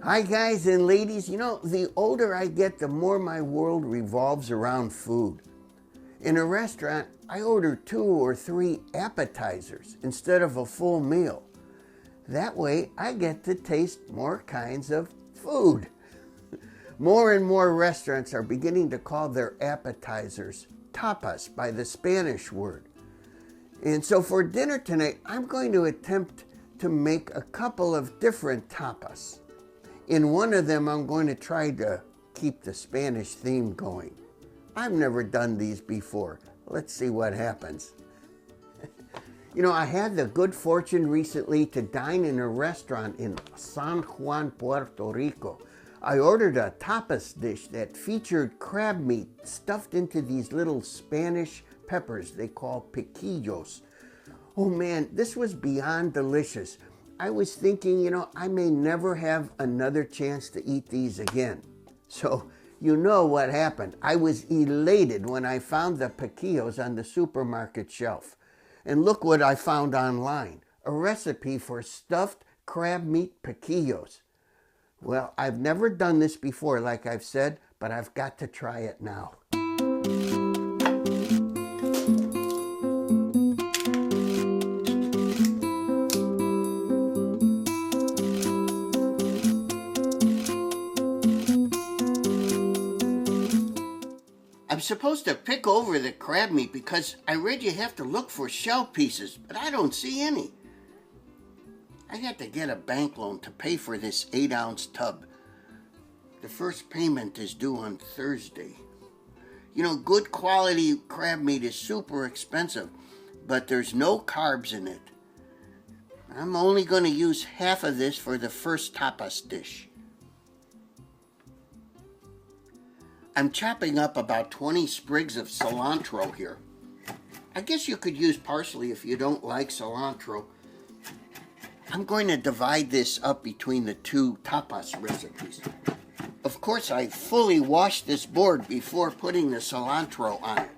Hi guys and ladies, the older I get, the more my world revolves around food. In a restaurant, I order 2 or 3 appetizers instead of a full meal. That way, I get to taste more kinds of food. More and more restaurants are beginning to call their appetizers tapas by the Spanish word. And so for dinner tonight, I'm going to attempt to make a couple of different tapas. In one of them, I'm going to try to keep the Spanish theme going. I've never done these before. Let's see what happens. I had the good fortune recently to dine in a restaurant in San Juan, Puerto Rico. I ordered a tapas dish that featured crab meat stuffed into these little Spanish peppers they call piquillos. Oh man, this was beyond delicious. I was thinking, I may never have another chance to eat these again. So, you know what happened. I was elated when I found the piquillos on the supermarket shelf. And look what I found online, a recipe for stuffed crab meat piquillos. Well, I've never done this before, like I've said, but I've got to try it now. I'm supposed to pick over the crab meat because I read you have to look for shell pieces, but I don't see any. I had to get a bank loan to pay for this 8-ounce tub. The first payment is due on Thursday. Good quality crab meat is super expensive, but there's no carbs in it. I'm only going to use half of this for the first tapas dish. I'm chopping up about 20 sprigs of cilantro here. I guess you could use parsley if you don't like cilantro. I'm going to divide this up between the 2 tapas recipes. Of course, I fully washed this board before putting the cilantro on it.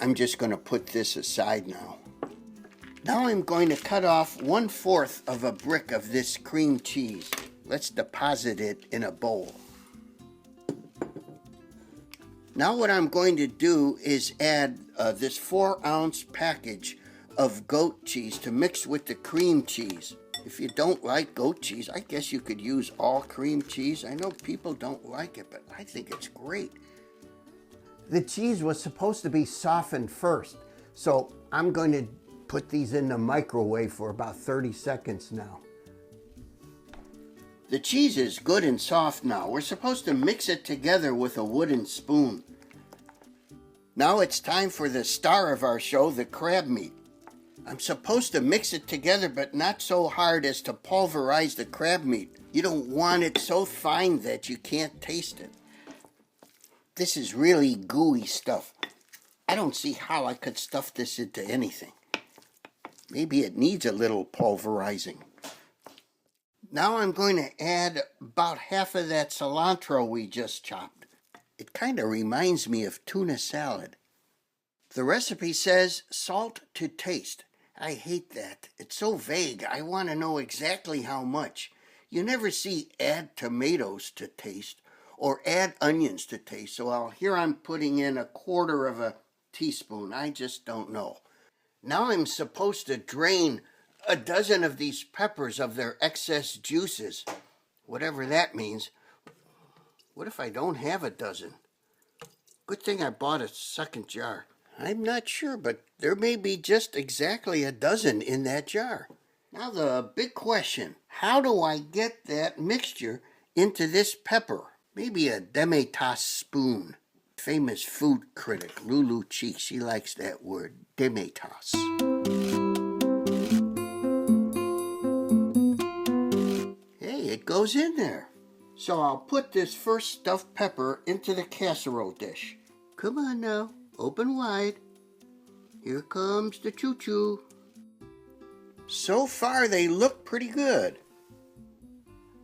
I'm just going to put this aside now. Now I'm going to cut off 1/4 of a brick of this cream cheese. Let's deposit it in a bowl. Now what I'm going to do is add this 4-ounce package of goat cheese to mix with the cream cheese. If you don't like goat cheese, I guess you could use all cream cheese. I know people don't like it, but I think it's great. The cheese was supposed to be softened first, so I'm going to put these in the microwave for about 30 seconds now. The cheese is good and soft now. We're supposed to mix it together with a wooden spoon. Now it's time for the star of our show, the crab meat. I'm supposed to mix it together, but not so hard as to pulverize the crab meat. You don't want it so fine that you can't taste it. This is really gooey stuff. I don't see how I could stuff this into anything. Maybe it needs a little pulverizing. Now I'm going to add about half of that cilantro we just chopped. It kind of reminds me of tuna salad. The recipe says salt to taste. I hate that. It's so vague. I want to know exactly how much. You never see add tomatoes to taste or add onions to taste. So here I'm putting in 1/4 of a teaspoon. I just don't know. Now I'm supposed to drain a dozen of these peppers of their excess juices, whatever that means. What if I don't have a dozen? Good thing I bought a second jar. I'm not sure, but there may be just exactly a dozen in that jar. Now the big question, how do I get that mixture into this pepper? Maybe a demi-tasse spoon. Famous food critic Lulu Cheek, she likes that word, demi-tasse. It goes in there. So I'll put this first stuffed pepper into the casserole dish. Come on now, open wide. Here comes the choo-choo. So far they look pretty good.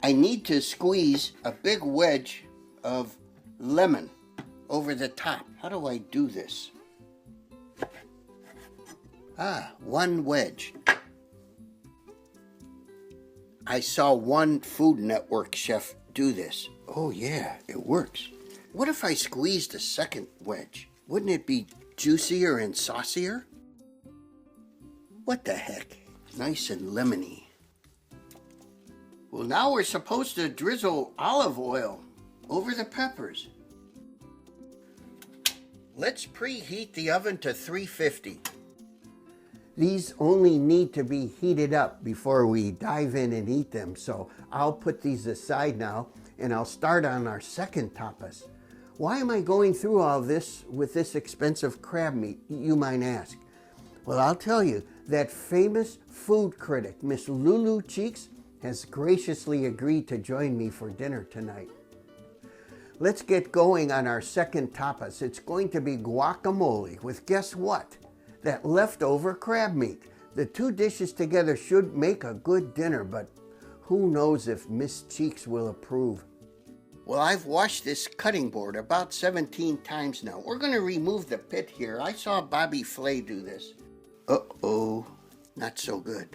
I need to squeeze a big wedge of lemon over the top. How do I do this? One wedge. I saw one Food Network chef do this. Oh yeah, it works. What if I squeezed a second wedge? Wouldn't it be juicier and saucier? What the heck? Nice and lemony. Well, now we're supposed to drizzle olive oil over the peppers. Let's preheat the oven to 350. These only need to be heated up before we dive in and eat them, so I'll put these aside now and I'll start on our second tapas. Why am I going through all this with this expensive crab meat, you might ask? Well, I'll tell you, that famous food critic, Miss Lulu Cheeks, has graciously agreed to join me for dinner tonight. Let's get going on our second tapas. It's going to be guacamole with, guess what? That leftover crab meat. The two dishes together should make a good dinner, but who knows if Miss Cheeks will approve. Well, I've washed this cutting board about 17 times now. We're going to remove the pit here. I saw Bobby Flay do this. Uh-oh, not so good.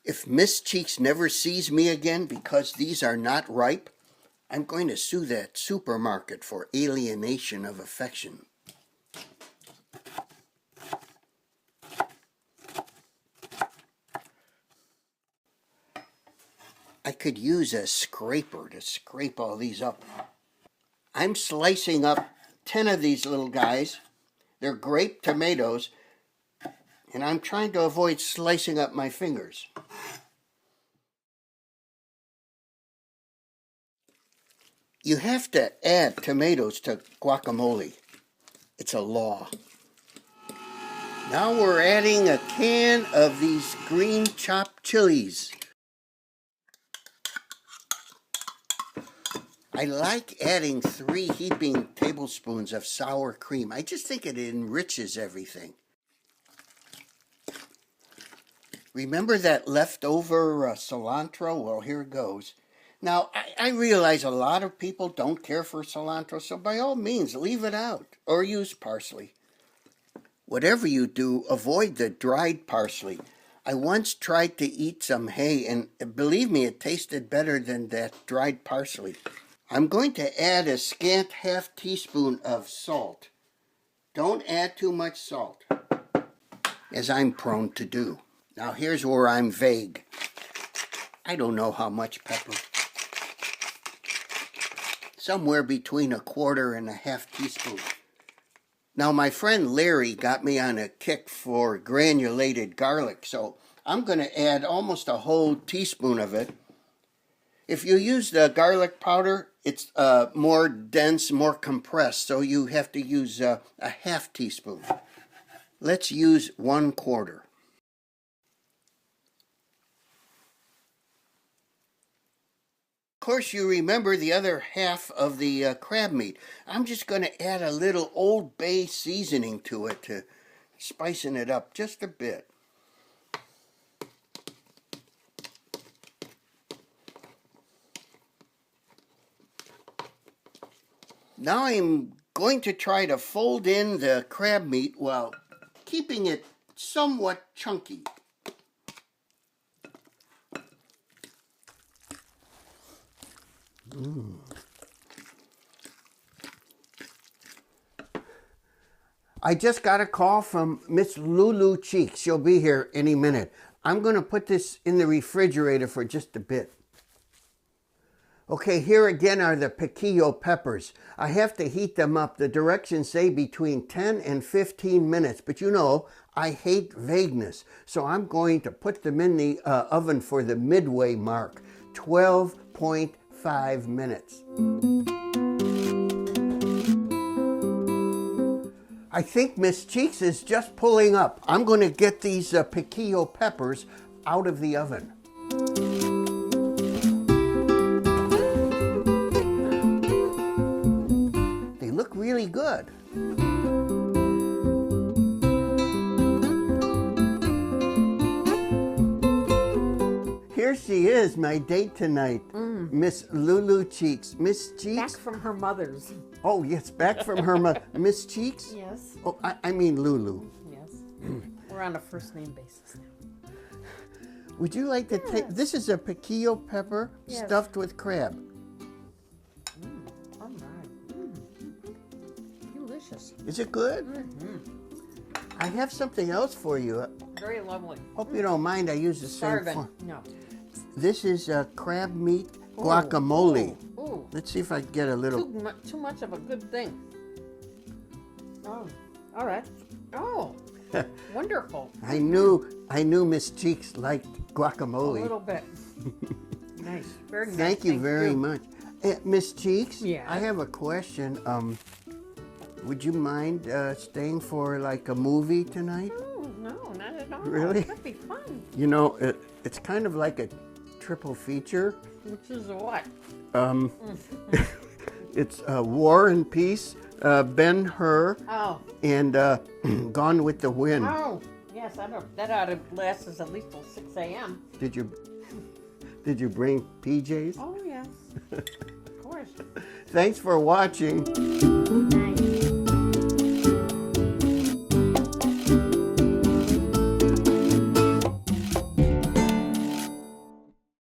If Miss Cheeks never sees me again because these are not ripe, I'm going to sue that supermarket for alienation of affection. I could use a scraper to scrape all these up. I'm slicing up 10 of these little guys. They're grape tomatoes, and I'm trying to avoid slicing up my fingers. You have to add tomatoes to guacamole. It's a law. Now we're adding a can of these green chopped chilies. I like adding 3 heaping tablespoons of sour cream. I just think it enriches everything. Remember that leftover cilantro? Well, here it goes. Now, I realize a lot of people don't care for cilantro, so by all means, leave it out or use parsley. Whatever you do, avoid the dried parsley. I once tried to eat some hay, and believe me, it tasted better than that dried parsley. I'm going to add a scant half teaspoon of salt. Don't add too much salt, as I'm prone to do. Now, here's where I'm vague. I don't know how much pepper. Somewhere between 1/4 and 1/2 teaspoon. Now, my friend Larry got me on a kick for granulated garlic, so I'm going to add almost a whole teaspoon of it. If you use the garlic powder, it's more dense, more compressed, so you have to use a 1/2 teaspoon. Let's use 1/4. Of course, you remember the other half of the crab meat. I'm just going to add a little Old Bay seasoning to it to spicing it up just a bit. Now I'm going to try to fold in the crab meat while keeping it somewhat chunky. I just got a call from Miss Lulu Cheeks. She'll be here any minute. I'm going to put this in the refrigerator for just a bit. Okay, here again are the Piquillo peppers. I have to heat them up. The directions say between 10 and 15 minutes, but you know, I hate vagueness. So I'm going to put them in the oven for the midway mark, 12.5 minutes. I think Miss Cheeks is just pulling up. I'm going to get these Piquillo peppers out of the oven. They look really good. here she is, my date tonight, Miss Lulu Cheeks. Miss Cheeks? Back from her mother's. Oh, yes, back from her mother. Miss Cheeks? Yes. Oh, I mean Lulu. Yes. We're on a first name basis now. Would you like to take, this is a piquillo pepper Yes. stuffed with crab. All right. Delicious. Is it good? I have something else for you. Very lovely. Hope you don't mind I use the same Starving. form. No. This is crab meat guacamole. Ooh. Let's see if I can get a little. Too much of a good thing. Oh. All right. Oh. Wonderful. I knew Miss Cheeks liked A guacamole. little bit. Nice. Very nice. Thank you very much. Miss Cheeks, Yeah. I have a question. Would you mind staying for like a movie tonight? Oh, no, not at all. Really? That'd be fun. You know, it's kind of like a triple feature. Which is what? It's War and Peace, Ben-Hur, Oh. and Gone with the Wind. Oh. Yes, that ought to last us at least till 6 a.m. Did you bring PJs? Oh, yes. Of course. Thanks for watching.